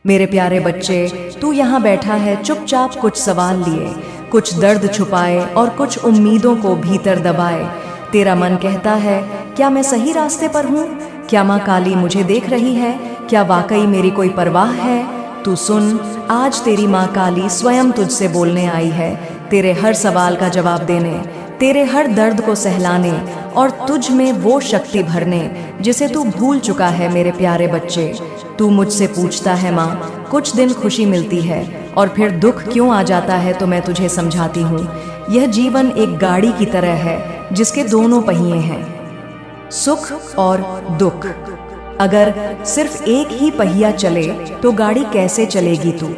मेरे प्यारे बच्चे, तू यहाँ बैठा है चुपचाप कुछ सवाल लिए, कुछ दर्द छुपाए और कुछ उम्मीदों को भीतर दबाए। तेरा मन कहता है, क्या मैं सही रास्ते पर हूँ? क्या माँ काली मुझे देख रही है? क्या वाकई मेरी कोई परवाह है? तू सुन, आज तेरी माँ काली स्वयं तुझसे बोलने आई है, तेरे हर सवाल का जवाब देने, तेरे हर दर्द को सहलाने और तुझ में वो शक्ति भरने जिसे तू भूल चुका है। मेरे प्यारे बच्चे, तू मुझसे पूछता है माँ, कुछ दिन खुशी मिलती है और फिर दुख क्यों आ जाता है? तो मैं तुझे समझाती हूँ। यह जीवन एक गाड़ी की तरह है जिसके दोनों पहिए हैं, सुख और दुख। अगर सिर्फ एक ही पहिया चले तो गाड़ी कैसे चलेगी? तू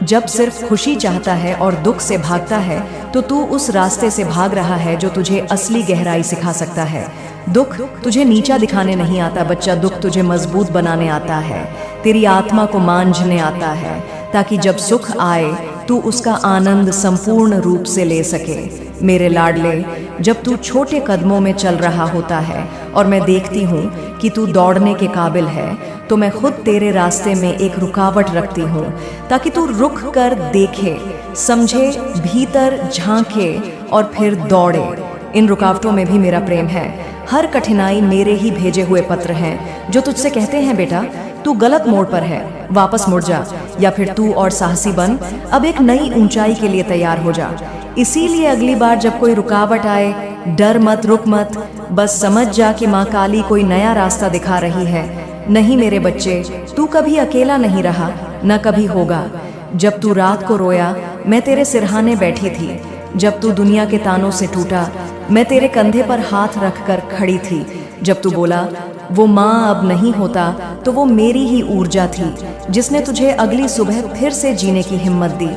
जब सिर्फ खुशी चाहता है और दुख से भागता है तो तू उस रास्ते से भाग रहा है जो तुझे असली गहराई सिखा सकता है। दुख तुझे नीचा दिखाने नहीं आता बच्चा, दुख तुझे मजबूत बनाने आता है, तेरी आत्मा को मांझने आता है, ताकि जब सुख आए तू उसका आनंद संपूर्ण रूप से ले सके। मेरे लाडले, जब तू छोटे कदमों में चल रहा होता है और मैं देखती हूँ कि तू दौड़ने के काबिल है, तो मैं खुद तेरे रास्ते में एक रुकावट रखती हूँ, ताकि तू रुक कर देखे, समझे, भीतर झांके और फिर दौड़े। इन रुकावटों में भी मेरा प्रेम है। हर कठिनाई मेरे ही भेजे हुए पत्र हैं जो तुझसे कहते हैं, बेटा तू गलत मोड़ पर है, वापस मुड़ जा, या फिर तू और साहसी बन, अब एक नई ऊंचाई के लिए तैयार हो जा। इसीलिए अगली बार जब कोई रुकावट आए, डर मत, रुक मत, बस समझ जा कि माँ काली कोई नया रास्ता दिखा रही है। नहीं मेरे बच्चे, तू कभी अकेला नहीं रहा, न कभी होगा। जब तू रात को रोया, मैं तेरे सिरहाने बैठी थी। जब तू दुनिया के तानों से टूटा, मैं तेरे कंधे पर हाथ रखकर खड़ी थी। जब तू बोला वो माँ अब नहीं होता, तो वो मेरी ही ऊर्जा थी जिसने तुझे अगली सुबह फिर से जीने की हिम्मत दी।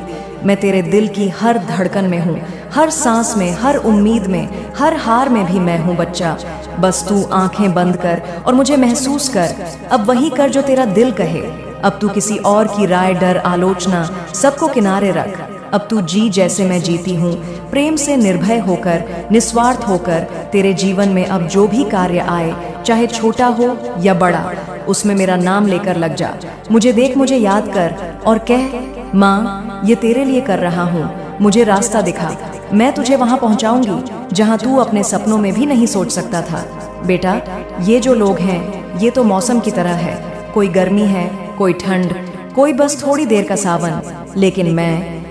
मैं तेरे दिल की हर धड़कन में हूँ, हर सांस में, हर उम्मीद में, हर हार में भी मैं हूँ बच्चा। बस तू आंखें बंद कर और मुझे महसूस कर। अब वही कर जो तेरा दिल कहे। अब तू किसी और की राय, डर, आलोचना सबको किनारे रख। अब तू जी जैसे मैं जीती हूँ, प्रेम से निर्भय होकर, निस्वार्थ होकर। तेरे जीवन में अब जो भी कार्य आए, चाहे छोटा हो या बड़ा, उसमें मेरा नाम लेकर लग जा। मुझे देख, मुझे याद कर और कह, माँ ये तेरे लिए कर रहा हूँ, मुझे रास्ता दिखा। मैं तुझे वहाँ पहुँचाऊंगी जहाँ तू अपने सपनों में भी नहीं सोच सकता था। बेटा, ये जो लोग हैं ये तो मौसम की तरह है, कोई गर्मी है, कोई ठंड, कोई बस थोड़ी देर का सावन, लेकिन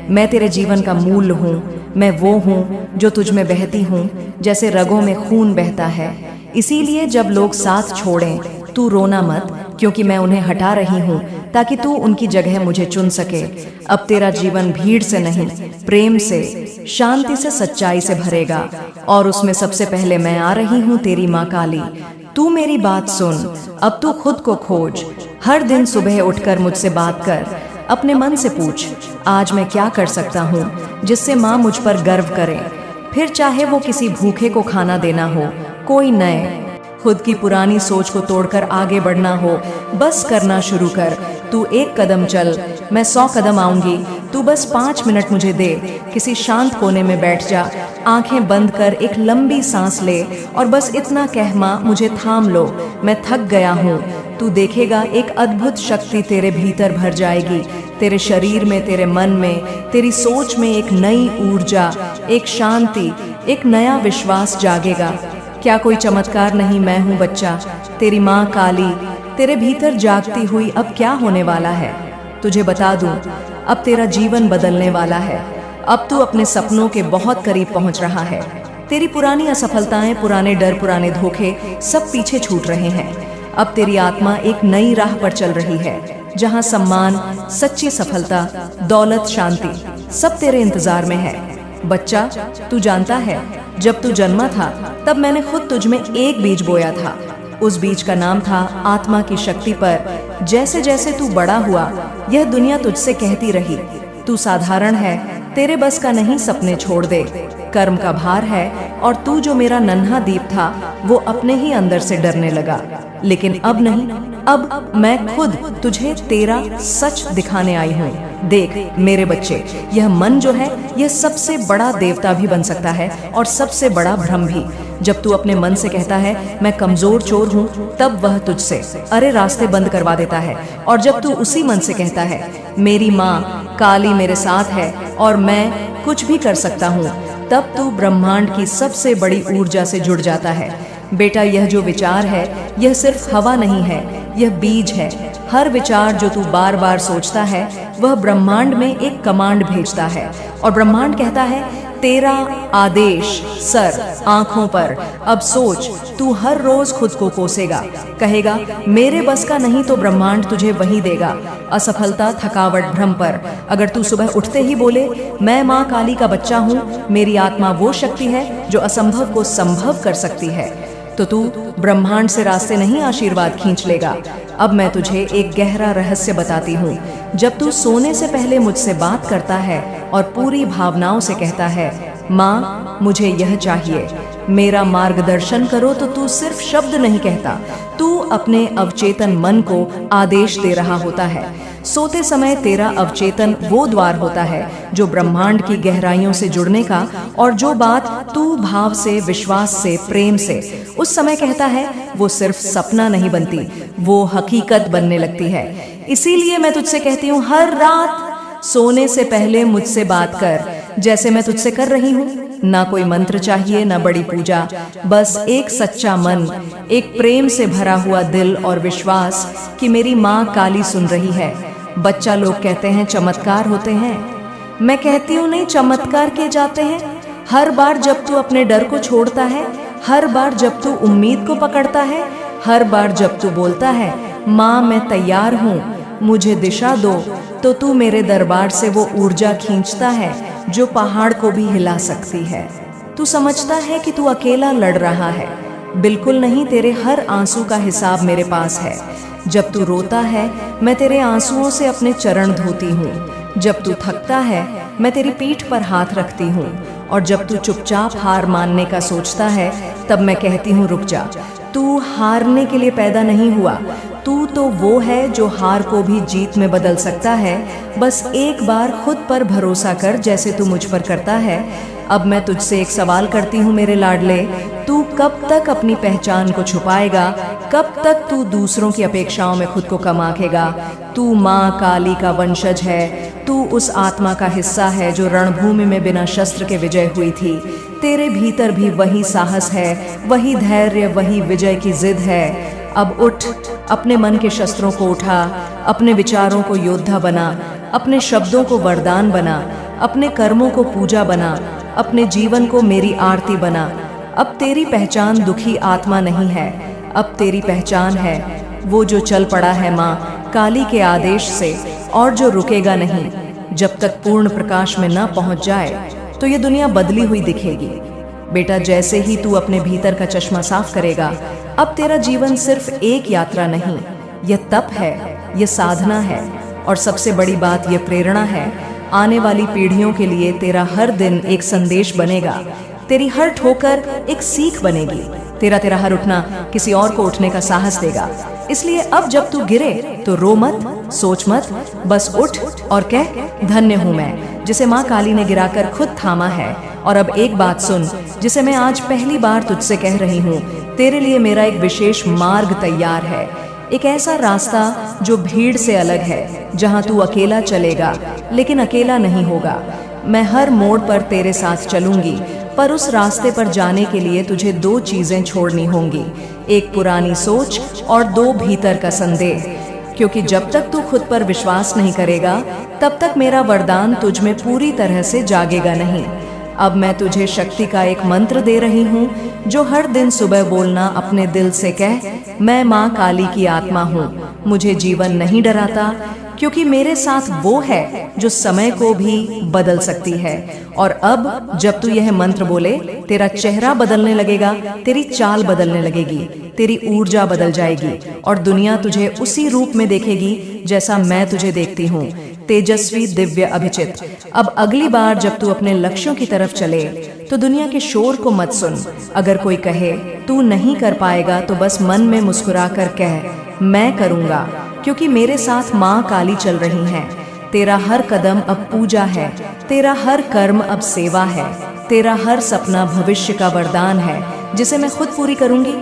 मैं तेरे जीवन का मूल हूँ। मैं वो हूँ जो तुझ में बहती हूँ, जैसे रगों में खून बहता है। इसीलिए जब लोग साथ छोड़ें, तू रोना मत, क्योंकि मैं उन्हें हटा रही हूँ ताकि तू उनकी जगह मुझे चुन सके। अब तेरा जीवन भीड़ से नहीं, प्रेम से, शांति से, सच्चाई से भरेगा, और उसमें सबसे पहले मैं आ रही हूँ, तेरी माँ काली। तू मेरी बात सुन, अब तू खुद को खोज। हर दिन सुबह उठकर मुझसे बात कर, अपने मन से पूछ, आज मैं क्या कर सकता हूँ जिससे माँ मुझ पर गर्व करे। फिर चाहे वो किसी भूखे को खाना देना हो, कोई नए, खुद की पुरानी सोच को तोड़कर आगे बढ़ना हो, बस करना शुरू कर। तू एक कदम चल, मैं 100 कदम आऊंगी। तू बस 5 मिनट मुझे दे, किसी शांत कोने में बैठ जा, आंखें बंद कर, एक लंबी सांस ले और बस इतना कह, माँ मुझे थाम लो, मैं थक गया हूँ। तू देखेगा एक अद्भुत शक्ति तेरे भीतर भर जाएगी, तेरे शरीर में, तेरे मन में, तेरी सोच में एक नई ऊर्जा, एक शांति, एक नया विश्वास जागेगा। क्या कोई चमत्कार नहीं? मैं हूँ बच्चा, तेरी माँ काली, तेरे भीतर जागती हुई। अब क्या होने वाला है तुझे बता दूं, अब तेरा जीवन बदलने वाला है। अब तू अपने सपनों के बहुत करीब पहुंच रहा है। तेरी पुरानी असफलताएं, पुराने डर, पुराने धोखे सब पीछे छूट रहे हैं। अब तेरी आत्मा एक नई राह पर चल रही है, जहां सम्मान, सच्ची सफलता, दौलत, शांति सब तेरे इंतजार में है। बच्चा, तू जानता है, जब तू जन्मा था तब मैंने खुद तुझ में एक बीज बोया था। उस बीज का नाम था आत्मा की शक्ति पर। जैसे जैसे तू बड़ा हुआ, यह दुनिया तुझसे कहती रही, तू साधारण है, तेरे बस का नहीं सपने छोड़ दे, कर्म का भार है। और तू जो मेरा नन्हा दीप था वो अपने ही अंदर से डरने लगा, लेकिन अब नहीं, अब मैं खुद तुझे तेरा सच दिखाने आई हूँ। देख मेरे बच्चे, यह मन जो है यह सबसे बड़ा देवता भी बन सकता है और सबसे बड़ा भ्रम भी। जब तू अपने मन से कहता है मैं कमजोर चोर हूँ, तब वह तुझसे अरे रास्ते बंद करवा देता है। और जब तू उसी मन से कहता है मेरी माँ काली मेरे साथ है और मैं कुछ भी कर सकता हूँ, तब तू ब्रह्मांड की सबसे बड़ी ऊर्जा से जुड़ जाता है। बेटा, यह जो विचार है यह सिर्फ हवा नहीं है, यह बीज है। हर विचार जो तू बार बार सोचता है वह ब्रह्मांड में एक कमांड भेजता है, और ब्रह्मांड कहता है तेरा आदेश सर आंखों पर। अब सोच, तू हर रोज खुद को कोसेगा, कहेगा मेरे बस का नहीं तो ब्रह्मांड तुझे वही देगा। असफलता, थकावट, भ्रम पर अगर तू सुबह उठते ही बोले मैं माँ काली का बच्चा हूँ, मेरी आत्मा वो शक्ति है जो असंभव को संभव कर सकती है, तो तू ब्रह्मांड से रास्ते नहीं आशीर्वाद खींच लेगा। अब मैं तुझे एक गहरा रहस्य बताती हूँ। जब तू सोने से पहले मुझसे बात करता है और पूरी भावनाओं से कहता है माँ मुझे यह चाहिए, मेरा मार्गदर्शन करो, तो तू सिर्फ शब्द नहीं कहता, तू अपने अवचेतन मन को आदेश दे रहा होता है। सोते समय तेरा अवचेतन वो द्वार होता है जो ब्रह्मांड की गहराइयों से जुड़ने का, और जो बात तू भाव से, विश्वास से, प्रेम से उस समय कहता है वो सिर्फ सपना नहीं बनती, वो हकीकत बनने लगती है। इसीलिए मैं तुझसे कहती हूँ हर रात सोने से पहले मुझसे बात कर, जैसे मैं तुझसे कर रही हूँ। ना कोई मंत्र चाहिए, ना बड़ी पूजा, बस एक सच्चा मन, एक प्रेम से भरा हुआ दिल और विश्वास कि मेरी माँ काली सुन रही है। बच्चा लोग कहते हैं चमत्कार होते हैं, मैं कहती हूँ नहीं, चमत्कार किए जाते हैं। हर बार जब तू अपने डर को छोड़ता है, हर बार जब तू उम्मीद को पकड़ता है, हर बार जब तू बोलता है माँ मैं तैयार हूँ, मुझे दिशा दो, तो तू मेरे दरबार से वो ऊर्जा खींचता है जो पहाड़ को भी हिला सकती है। तू समझता है कि तू अकेला लड़ रहा है, बिल्कुल नहीं, तेरे हर आंसू का हिसाब मेरे पास है। जब तू रोता है मैं तेरे आंसुओं से अपने चरण धोती हूँ, जब तू थकता है मैं तेरी पीठ पर हाथ रखती हूँ, और जब तू चुपचाप हार मानने का सोचता है तब मैं कहती हूँ रुक जा, तू हारने के लिए पैदा नहीं हुआ, तू तो वो है जो हार को भी जीत में बदल सकता है। बस एक बार खुद पर भरोसा कर जैसे तू मुझ पर करता है। अब मैं तुझसे एक सवाल करती हूँ मेरे लाडले, तू कब तक अपनी पहचान को छुपाएगा, कब तक तू दूसरों की अपेक्षाओं में खुद को कम आंकेगा? तू माँ काली का वंशज है, तू उस आत्मा का हिस्सा है जो रणभूमि में बिना शस्त्र के विजय हुई थी। तेरे भीतर भी वही साहस है, वही धैर्य, वही विजय की जिद है। अब उठ, अपने मन के शस्त्रों को उठा, अपने विचारों को योद्धा बना, अपने शब्दों को वरदान बना, अपने कर्मों को पूजा बना, अपने जीवन को मेरी आरती बना। अब तेरी पहचान दुखी आत्मा नहीं है, अब तेरी पहचान है वो जो चल पड़ा है माँ काली के आदेश से, और जो रुकेगा नहीं जब तक पूर्ण प्रकाश में न पहुँच जाए। तो ये दुनिया बदली हुई दिखेगी। बेटा, जैसे ही तू अपने भीतर का चश्मा साफ करेगा, अब तेरा जीवन सिर्फ एक यात्रा नहीं, यह तप है, यह साधना है, और सबसे बड़ी बात यह प्रेरणा है। आने वाली पीढ़ियों के लिए तेरा हर दिन एक संदेश बनेगा, तेरी हर ठोकर एक सीख बनेगी, तेरा हर उठना किसी और को उठने का साहस देगा। इसलिए अब जब तू गिरे तो रो मत, सोच मत, बस उठ और कह धन्य हूँ मैं जिसे माँ काली ने गिराकर खुद थामा है। और अब एक बात सुन जिसे मैं आज पहली बार तुझसे कह रही हूँ, तेरे लिए मेरा एक विशेष मार्ग तैयार है, एक ऐसा रास्ता जो भीड़ से अलग है, जहाँ तू अकेला चलेगा लेकिन अकेला नहीं होगा। मैं हर मोड़ पर तेरे साथ चलूंगी, पर उस रास्ते पर जाने के लिए तुझे दो चीजें छोड़नी होंगी, एक पुरानी सोच और दो भीतर का संदेह। क्योंकि जब तक तू खुद पर विश्वास नहीं करेगा तब तक मेरा वरदान तुझ में पूरी तरह से जागेगा नहीं। अब मैं तुझे शक्ति का एक मंत्र दे रही हूँ जो हर दिन सुबह बोलना, अपने दिल से कह, मैं माँ काली की आत्मा हूँ, मुझे जीवन नहीं डराता, क्योंकि मेरे साथ वो है जो समय को भी बदल सकती है। और अब जब तू यह मंत्र बोले, तेरा चेहरा बदलने लगेगा, तेरी चाल बदलने लगेगी, तेरी ऊर्जा बदल जाएगी, और दुनिया तुझे उसी रूप में देखेगी जैसा मैं तुझे देखती हूँ। तेजस्वी, दिव्य, अभिचित। अब अगली बार जब तू अपने लक्ष्यों की तरफ चले तो दुनिया के शोर को मत सुन। अगर कोई कहे तू नहीं कर पाएगा तो बस मन में मुस्कुरा कर कह मैं करूँगा, क्योंकि मेरे साथ माँ काली चल रही हैं। तेरा हर कदम अब पूजा है, तेरा हर कर्म अब सेवा है, तेरा हर सपना भविष्य का वरदान है जिसे मैं खुद पूरी करूँगी।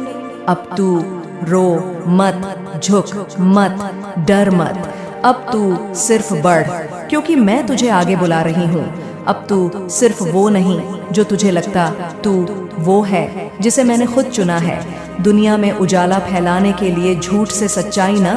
अब तू रो मत, झुक मत, डर मत। अब तू सिर्फ बढ़, क्योंकि मैं तुझे आगे बुला रही हूँ। अब तू सिर्फ वो नहीं जो तुझे लगता, तू वो है जिसे मैंने खुद चुना है। दुनिया में उजाला फैलाने के लिए झूठ से सच्चाई ना,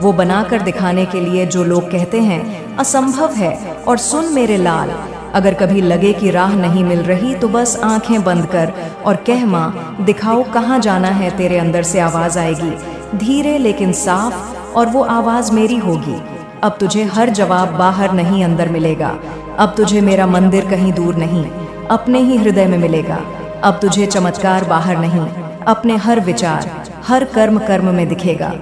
वो बनाकर दिखाने के लिए जो लोग कहते हैं असंभव है। और सुन मेरे लाल, अगर कभी लगे कि राह नहीं मिल रही तो बस आंखें बंद कर और कह माँ दिखाओ कहाँ जाना है। तेरे अंदर से आवाज आएगी, धीरे लेकिन साफ, और वो आवाज मेरी होगी। अब तुझे हर जवाब बाहर नहीं अंदर मिलेगा। अब तुझे मेरा मंदिर कहीं दूर नहीं, अपने ही हृदय में मिलेगा। अब तुझे चमत्कार बाहर नहीं, अपने हर विचार, हर कर्म में दिखेगा।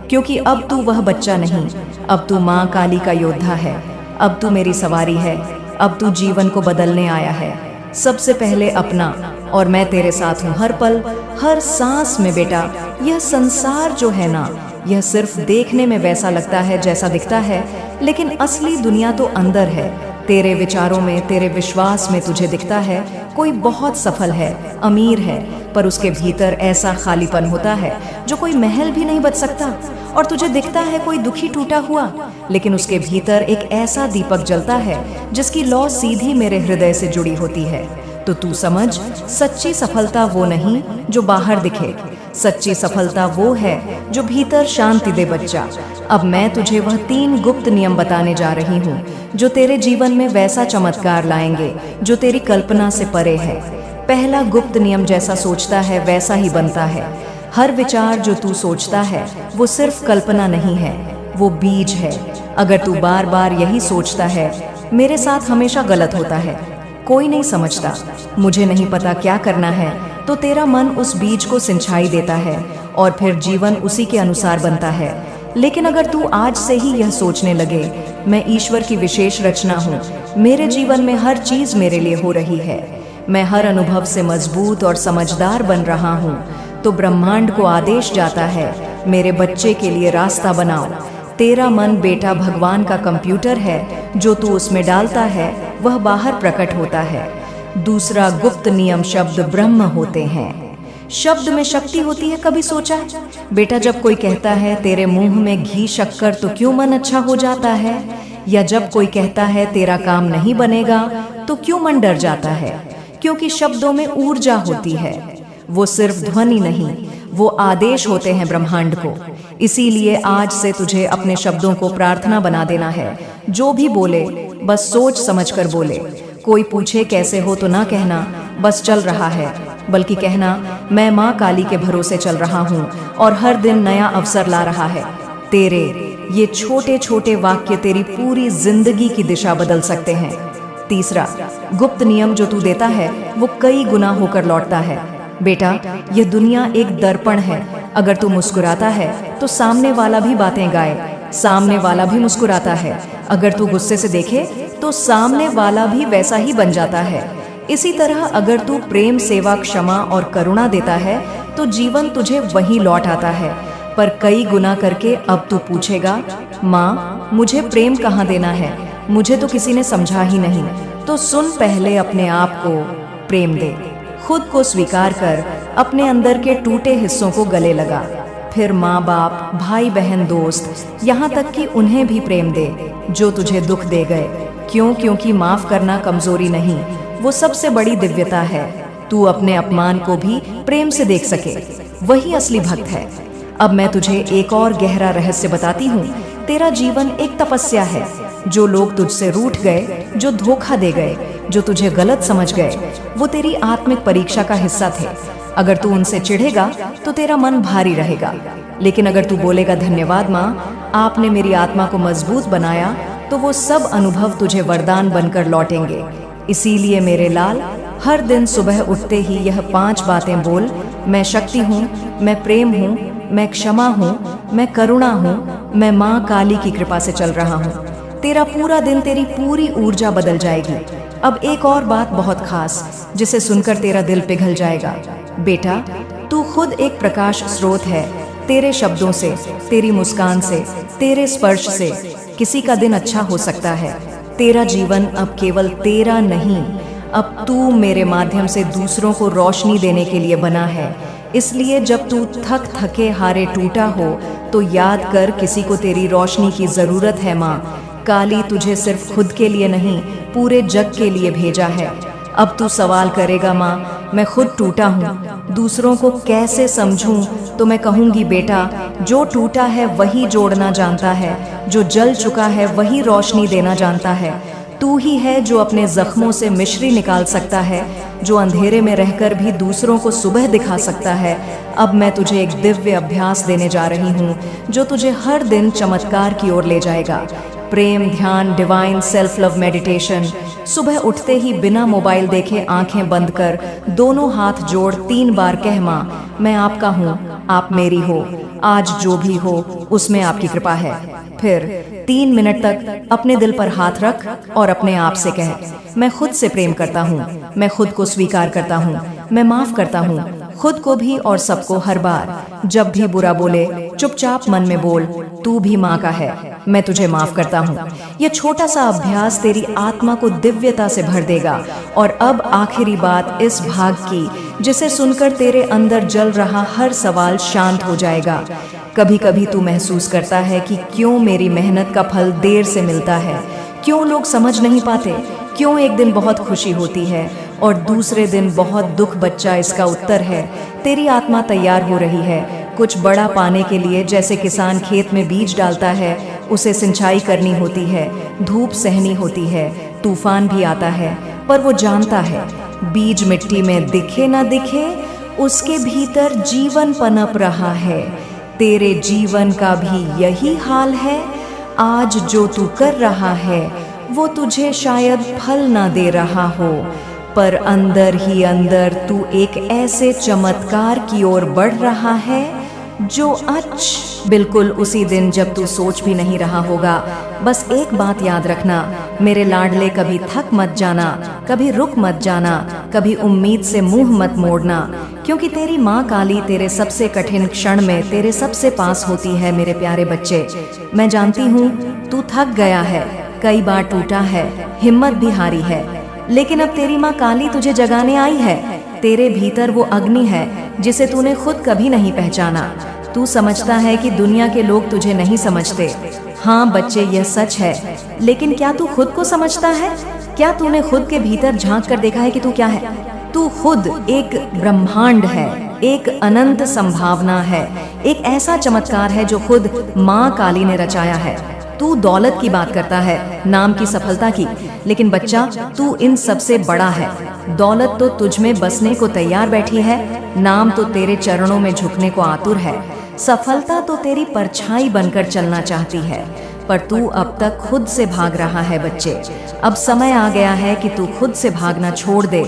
क्योंकि अब तू वह बच्चा नहीं, अब तू माँ काली का योद्धा है। अब तू मेरी सवारी है, अब तू जीवन को बदलने आया है। सबसे पहले अपना, और मैं तेरे साथ हूँ हर पल, हर सांस में। बेटा, यह संसार जो है ना, यह सिर्फ देखने में वैसा लगता है जैसा दिखता है, लेकिन असली दुनिया तो अंदर है। तेरे विचारों में, तेरे विश्वास में तुझे दिखता है कोई बहुत सफल है, अमीर है, पर उसके भीतर ऐसा खालीपन होता है जो कोई महल भी नहीं बच सकता। और तुझे दिखता है कोई दुखी टूटा हुआ, लेकिन उसके भीतर एक ऐसा दीपक जलता है जिसकी लौ सीधी मेरे हृदय से जुड़ी होती है। तो तू समझ, सच्ची सफलता वो नहीं जो बाहर दिखे, सच्ची सफलता वो है जो भीतर शांति दे बच्चा। अब मैं तुझे वह 3 गुप्त नियम बताने जा रही हूँ जो तेरे जीवन में वैसा चमत्कार लाएंगे जो तेरी कल्पना से परे है। पहला गुप्त नियम, जैसा सोचता है वैसा ही बनता है। हर विचार जो तू सोचता है वो सिर्फ कल्पना नहीं है, वो बीज है। अगर तू बार बार यही सोचता है मेरे साथ हमेशा गलत होता है, कोई नहीं समझता, मुझे नहीं पता क्या करना है, तो तेरा मन उस बीज को सिंचाई देता है और फिर जीवन उसी के अनुसार बनता है। लेकिन अगर तू आज से ही यह सोचने लगे मैं ईश्वर की विशेष रचना हूँ, मेरे जीवन में हर चीज मेरे लिए हो रही है, मैं हर अनुभव से मजबूत और समझदार बन रहा हूँ, तो ब्रह्मांड को आदेश जाता है मेरे बच्चे के लिए रास्ता बनाओ। तेरा मन बेटा भगवान का कंप्यूटर है, जो तू उसमें डालता है वह बाहर प्रकट होता है। दूसरा गुप्त नियम, शब्द ब्रह्म होते हैं, शब्द में शक्ति होती है। कभी सोचा है बेटा, जब कोई कहता है तेरे मुंह में घी शक्कर तो क्यों मन अच्छा हो जाता है? या जब कोई कहता है तेरा काम नहीं बनेगा तो क्यों मन डर जाता है? क्योंकि शब्दों में ऊर्जा होती है, वो सिर्फ ध्वनि नहीं, वो आदेश होते हैं ब्रह्मांड को। इसीलिए आज से तुझे अपने शब्दों को प्रार्थना बना देना है। जो भी बोले बस सोच समझ कर बोले। कोई पूछे कैसे हो तो ना कहना बस चल रहा है, बल्कि कहना मैं माँ काली के भरोसे चल रहा हूँ और हर दिन नया अवसर ला रहा है। तेरे ये छोटे छोटे वाक्य तेरी पूरी जिंदगी की दिशा बदल सकते हैं। तीसरा गुप्त नियम जो तू देता है वो कई गुना होकर लौटता है। बेटा, यह दुनिया एक दर्पण है। अगर तू मुस्कुराता है तो सामने वाला भी बातें गाए, सामने वाला भी मुस्कुराता है। अगर तू गुस्से से देखे तो सामने वाला भी वैसा ही बन जाता है। इसी तरह अगर तू प्रेम, सेवा, क्षमा और करुणा देता है तो जीवन तुझे वही लौट आता है, पर कई गुना करके। अब तू पूछेगा माँ मुझे प्रेम कहाँ देना है, मुझे तो किसी ने समझा ही नहीं। तो सुन, पहले अपने आप को प्रेम दे, खुद को स्वीकार कर, अपने अंदर के टूटे हिस्सों को गले लगा। फिर माँ बाप, भाई बहन, दोस्त, यहाँ तक कि उन्हें भी प्रेम दे जो तुझे दुख दे गए। क्यों? क्योंकि माफ करना कमजोरी नहीं, वो सबसे बड़ी दिव्यता है। तू अपने अपमान को भी प्रेम से देख सके, वही असली भक्त है। अब मैं तुझे एक और गहरा रहस्य बताती हूँ। तेरा जीवन एक तपस्या है। जो लोग तुझसे रूठ गए, जो धोखा दे गए, जो तुझे गलत समझ गए, वो तेरी आत्मिक परीक्षा का हिस्सा थे। अगर तू उनसे चिढ़ेगा तो तेरा मन भारी रहेगा, लेकिन अगर तू बोलेगा धन्यवाद माँ, आपने मेरी आत्मा को मजबूत बनाया, तो वो सब अनुभव तुझे वरदान बनकर लौटेंगे। इसीलिए मेरे लाल, हर दिन सुबह उठते ही यह 5 बातें बोल। मैं शक्ति हूँ, मैं प्रेम हूँ, मैं क्षमा हूँ, मैं करुणा हूँ, मैं माँ काली की कृपा से चल रहा हूँ। तेरा पूरा दिन, तेरी पूरी ऊर्जा बदल जाएगी। अब एक और बात बहुत खास, जिसे सुनकर तेरा दिल पिघल जाएगा। बेटा, तू खुद एक प्रकाश स्रोत है। तेरे शब्दों से, तेरी मुस्कान से, तेरे स्पर्श से किसी का दिन अच्छा हो सकता है। तेरा जीवन अब केवल तेरा नहीं, अब तू मेरे माध्यम से दूसरों को रोशनी देने के लिए बना है। इसलिए जब तू थक थके हारे टूटा हो तो याद कर, किसी को तेरी रोशनी की जरूरत है। माँ काली तुझे सिर्फ खुद के लिए नहीं, पूरे जग के लिए भेजा है। अब तू सवाल करेगा, माँ मैं खुद टूटा हूँ, दूसरों को कैसे समझूं? तो मैं कहूँगी, बेटा जो टूटा है वही जोड़ना जानता है, जो जल चुका है वही रोशनी देना जानता है। तू ही है जो अपने जख्मों से मिश्री निकाल सकता है, जो अंधेरे में रहकर भी दूसरों को सुबह दिखा सकता है। अब मैं तुझे एक दिव्य अभ्यास देने जा रही हूँ, जो तुझे हर दिन चमत्कार की ओर ले जाएगा। प्रेम ध्यान, डिवाइन सेल्फ लव मेडिटेशन। सुबह उठते ही बिना मोबाइल देखे आंखें बंद कर दोनों हाथ जोड़ 3 बार कह, माँ मैं आपका हूँ, आप मेरी हो, आज जो भी हो उसमें आपकी कृपा है। फिर 3 मिनट तक अपने दिल पर हाथ रख और अपने आप से कह, मैं खुद से प्रेम करता हूँ, मैं खुद को स्वीकार करता हूँ, मैं माफ करता हूँ, खुद को भी और सबको। हर बार जब भी बुरा बोले चुपचाप मन में बोल, तू भी माँ का है, मैं तुझे माफ करता हूँ। यह छोटा सा अभ्यास तेरी आत्मा को दिव्यता से भर देगा। और अब आखिरी बात इस भाग की, जिसे सुनकर तेरे अंदर जल रहा हर सवाल शांत हो जाएगा। कभी कभी तू महसूस करता है कि क्यों मेरी मेहनत का फल देर से मिलता है, क्यों लोग समझ नहीं पाते, क्यों एक दिन बहुत खुशी होती है और दूसरे दिन बहुत दुख। बच्चा, इसका उत्तर है, तेरी आत्मा तैयार हो रही है कुछ बड़ा पाने के लिए। जैसे किसान खेत में बीज डालता है, उसे सिंचाई करनी होती है, धूप सहनी होती है, तूफान भी आता है, पर वो जानता है बीज मिट्टी में दिखे ना दिखे, उसके भीतर जीवन पनप रहा है। तेरे जीवन का भी यही हाल है। आज जो तू कर रहा है वो तुझे शायद फल ना दे रहा हो, पर अंदर ही अंदर तू एक ऐसे चमत्कार की ओर बढ़ रहा है जो बिल्कुल उसी दिन जब तू सोच भी नहीं रहा होगा। बस एक बात याद रखना मेरे लाडले, कभी थक मत जाना, कभी रुक मत जाना, कभी उम्मीद से मुंह मत मोड़ना, क्योंकि तेरी माँ काली तेरे सबसे कठिन क्षण में तेरे सबसे पास होती है। मेरे प्यारे बच्चे, मैं जानती हूँ तू थक गया है, कई बार टूटा है, हिम्मत भी हारी है, लेकिन अब तेरी माँ काली तुझे जगाने आई है। तेरे भीतर वो अग्नि है जिसे तूने खुद कभी नहीं पहचाना। तू समझता है कि दुनिया के लोग तुझे नहीं समझते। हाँ बच्चे, यह सच है, लेकिन क्या तू खुद को समझता है? क्या तूने खुद के भीतर झांक कर देखा है कि तू क्या है? तू खुद एक ब्रह्मांड है, एक अनंत संभावना है, एक ऐसा चमत्कार है जो खुद माँ काली ने रचाया है। तू दौलत की बात करता है, नाम की, सफलता की, लेकिन बच्चा तू इन सबसे बड़ा है। दौलत तो तुझ में बसने को तैयार बैठी है, नाम तो तेरे चरणों में झुकने को आतुर है, सफलता तो तेरी परछाई बनकर चलना चाहती है, पर तू अब तक खुद से भाग रहा है। बच्चे, अब समय आ गया है कि तू खुद से भागना छोड़ दे।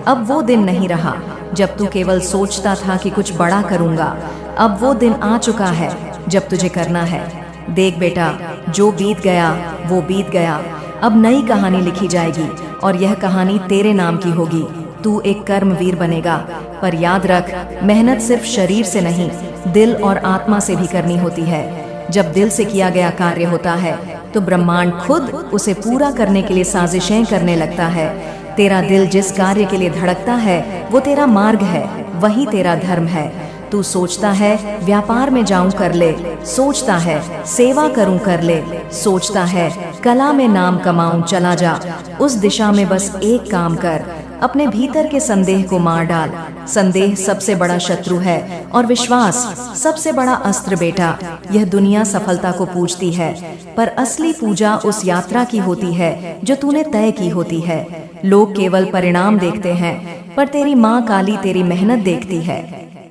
अब वो दिन नहीं रहा जब तू केवल सोचता था कि कुछ बड़ा करूंगा। अब वो दिन आ चुका है जब तुझे करना है। देख बेटा, जो बीत गया वो बीत गया, अब नई कहानी लिखी जाएगी और यह कहानी तेरे नाम की होगी। तू एक कर्मवीर बनेगा, पर याद रख, मेहनत सिर्फ शरीर से नहीं, दिल और आत्मा से भी करनी होती है। जब दिल से किया गया कार्य होता है तो ब्रह्मांड खुद उसे पूरा करने के लिए साजिशें करने लगता है। तेरा दिल जिस कार्य के लिए धड़कता है वो तेरा मार्ग है, वही तेरा धर्म है। तू सोचता है व्यापार में जाऊं, कर ले, सोचता है सेवा करूं, कर ले, सोचता है कला में नाम कमाऊं, चला जा उस दिशा में। बस एक काम कर, अपने भीतर के संदेह को मार डाल। संदेह सबसे बड़ा शत्रु है और विश्वास सबसे बड़ा अस्त्र। बेटा, यह दुनिया सफलता को पूजती है, पर असली पूजा उस यात्रा की होती है जो तूने तय की होती है। लोग केवल परिणाम देखते हैं, पर तेरी माँ काली तेरी मेहनत देखती है।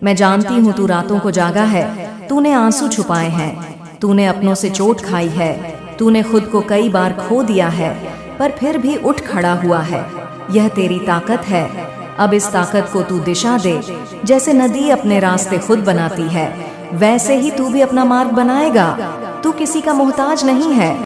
मैं जानती हूँ तू रातों को जागा है, तूने आंसू छुपाए हैं, तूने अपनों से चोट खाई है, तूने खुद को कई बार खो दिया है, पर फिर भी उठ खड़ा हुआ है। यह तेरी ताकत है। अब इस ताकत को तू दिशा दे। जैसे नदी अपने रास्ते खुद बनाती है, वैसे ही तू भी अपना मार्ग बनाएगा। तू किसी का मोहताज नहीं है।